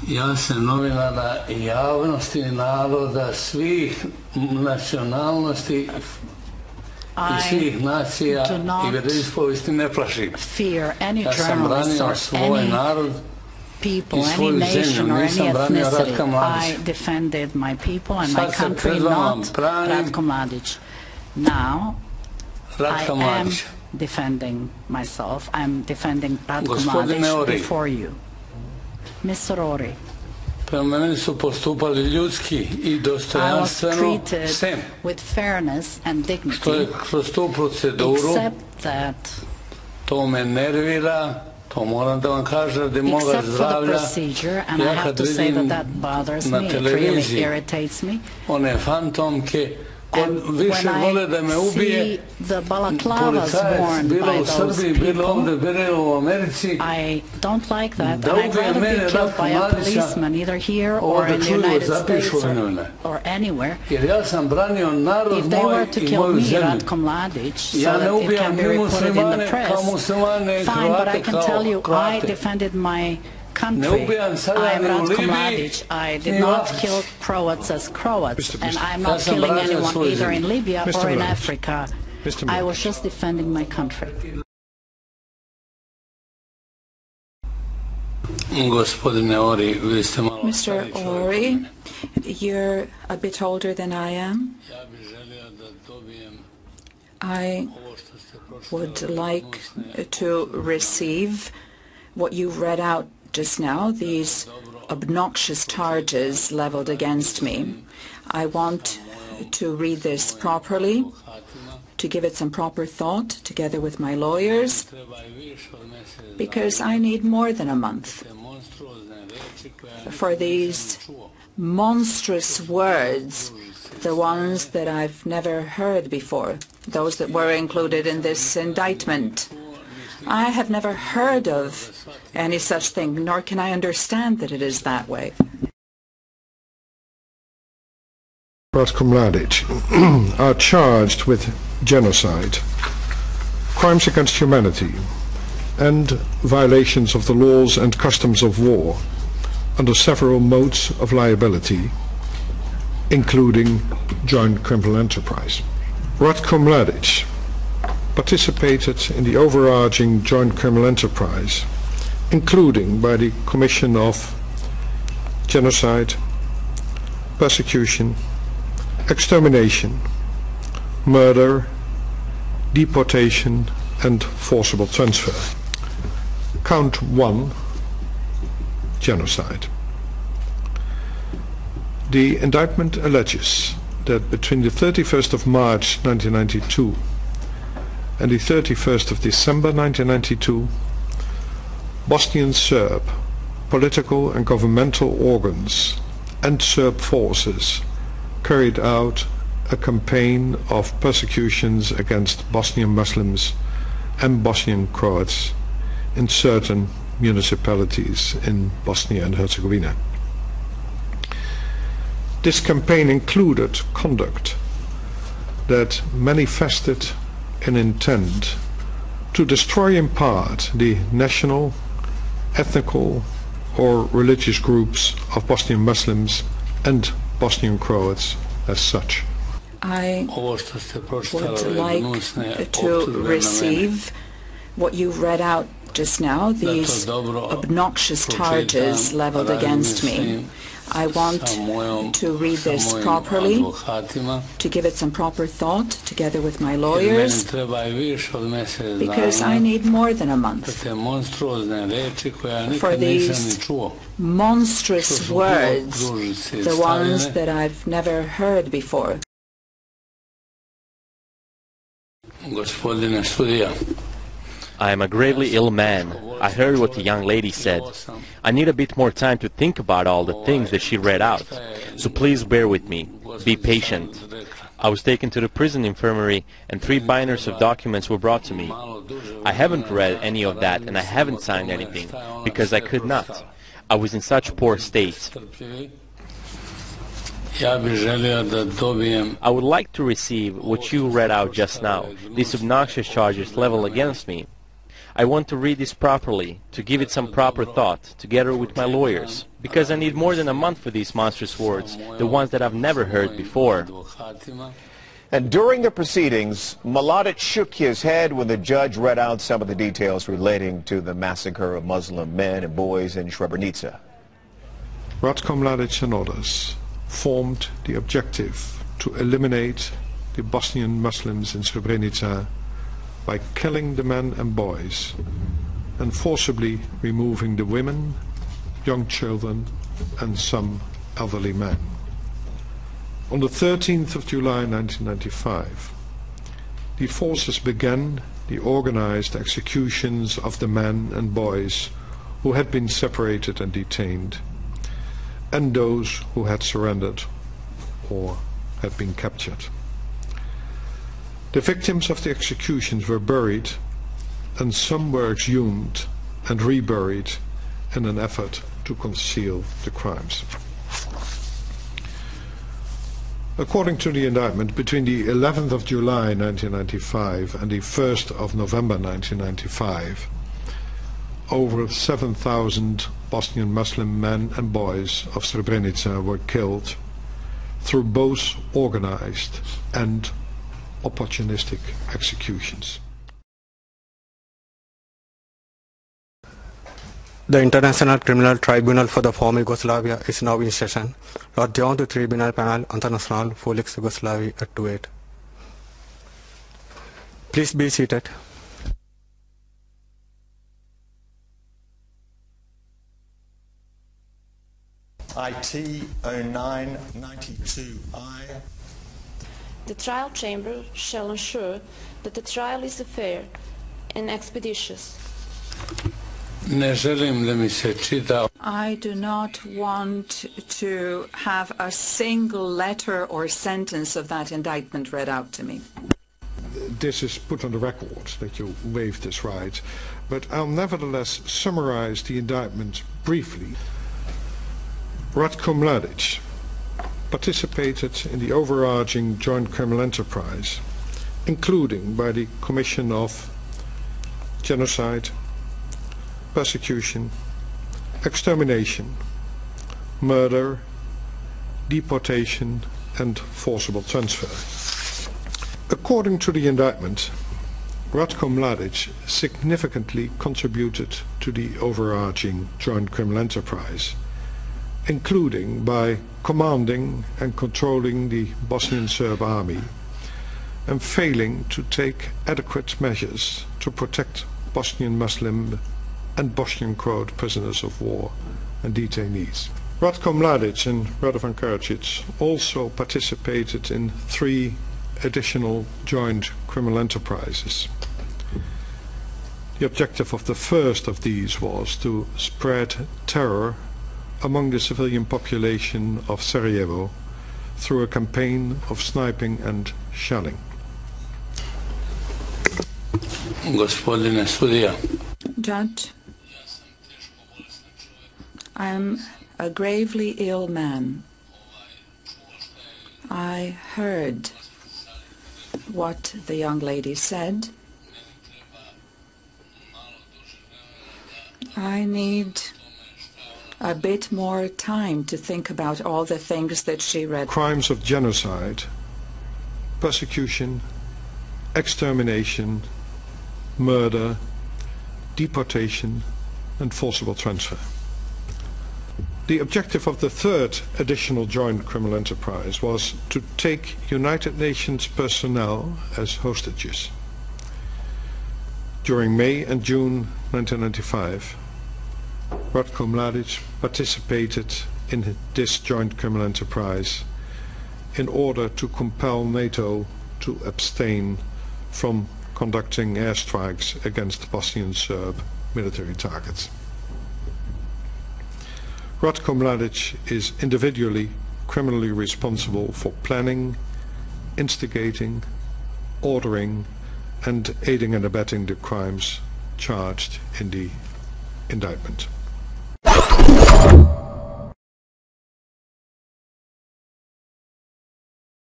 Ja se novinara javnosti i naroda svih nacionalnosti I svih nacija I vjeroispovesti ne plašim. Ja sam branio svoj narod people, any nation or any ethnicity. I defended my people and my country, not Ratko Mladic. Now, I am defending myself. I'm defending Ratko Mladic before you. Mr. Ori, prema meni su postupali ljudski I dostojanstveno, sem with fairness and dignity, što je kroz tu proceduru, to me nervira, to moram da vam kažem, da moga zdravlja, ja kad vidim na televiziji one fantomke, više vole da me ubije policajac, bilo u Srbiji, bilo ovdje, bilo u Americi, da ubije mene Ratko Mladića, ovdje čuju, zapišu u novine. Jer ja sam branio narod moj I moju zemlju. Ja ne ubijam ni muslimane kao muslimane I Hrvate kao Hrvate. Country. I am Ratko Mladic. I did not kill Croats as Croats, and I'm not killing anyone either in Libya or in Africa. I was just defending my country. Mr. Ori, you're a bit older than I am. I would like to receive what you read out just now, these obnoxious charges leveled against me. I want to read this properly, to give it some proper thought together with my lawyers, because I need more than a month for these monstrous words, the ones that I've never heard before, those that were included in this indictment. I have never heard of any such thing, nor can I understand that it is that way. Ratko Mladic are charged with genocide, crimes against humanity, and violations of the laws and customs of war under several modes of liability, including joint criminal enterprise. Ratko Mladic participated in the overarching joint criminal enterprise, including by the commission of genocide, persecution, extermination, murder, deportation, and forcible transfer. Count 1, genocide. The indictment alleges that between the 31st of March 1992 and the 31st of December 1992, Bosnian Serb political and governmental organs and Serb forces carried out a campaign of persecutions against Bosnian Muslims and Bosnian Croats in certain municipalities in Bosnia and Herzegovina. This campaign included conduct that manifested an intent to destroy in part the national, ethnical or religious groups of Bosnian Muslims and Bosnian Croats as such. I would like to receive what you read out just now, these obnoxious charges leveled against me. I want to read this properly, to give it some proper thought together with my lawyers, because I need more than a month for these monstrous words, the ones that I've never heard before. I am a gravely ill man. I heard what the young lady said. I need a bit more time to think about all the things that she read out. So please bear with me. Be patient. I was taken to the prison infirmary and 3 binders of documents were brought to me. I haven't read any of that and I haven't signed anything because I could not. I was in such poor state. I would like to receive what you read out just now, these obnoxious charges leveled against me. I want to read this properly, to give it some proper thought, together with my lawyers, because I need more than a month for these monstrous words, the ones that I've never heard before. And during the proceedings, Mladic shook his head when the judge read out some of the details relating to the massacre of Muslim men and boys in Srebrenica. Ratko Mladic and others formed the objective to eliminate the Bosnian Muslims in Srebrenica by killing the men and boys and forcibly removing the women, young children and some elderly men. On the 13th of July 1995, the forces began the organized executions of the men and boys who had been separated and detained, and those who had surrendered or had been captured. The victims of the executions were buried, and some were exhumed and reburied in an effort to conceal the crimes. According to the indictment, between the 11th of July 1995 and the 1st of November 1995, over 7,000 Bosnian Muslim men and boys of Srebrenica were killed through both organized and opportunistic executions. The International Criminal Tribunal for the former Yugoslavia is now in session. L'audience du Tribunal Penal International pour l'ex-Yougoslavie at 2:08. Please be seated. IT 0992I. The trial chamber shall ensure that the trial is fair and expeditious. I do not want to have a single letter or sentence of that indictment read out to me. This is put on the record that you waive this right, but I'll nevertheless summarize the indictment briefly. Ratko Mladic participated in the overarching joint criminal enterprise, including by the commission of genocide, persecution, extermination, murder, deportation and forcible transfer. According to the indictment, Ratko Mladic significantly contributed to the overarching joint criminal enterprise, including by commanding and controlling the Bosnian Serb army and failing to take adequate measures to protect Bosnian Muslim and Bosnian Croat prisoners of war and detainees. Ratko Mladic and Radovan Karadzic also participated in 3 additional joint criminal enterprises. The objective of the first of these was to spread terror among the civilian population of Sarajevo through a campaign of sniping and shelling. Judge, I am a gravely ill man. I heard what the young lady said. I need a bit more time to think about all the things that she read. Crimes of genocide, persecution, extermination, murder, deportation and forcible transfer. The objective of the third additional joint criminal enterprise was to take United Nations personnel as hostages. During May and June 1995, Ratko Mladic participated in this joint criminal enterprise in order to compel NATO to abstain from conducting airstrikes against Bosnian Serb military targets. Ratko Mladic is individually criminally responsible for planning, instigating, ordering and aiding and abetting the crimes charged in the indictment.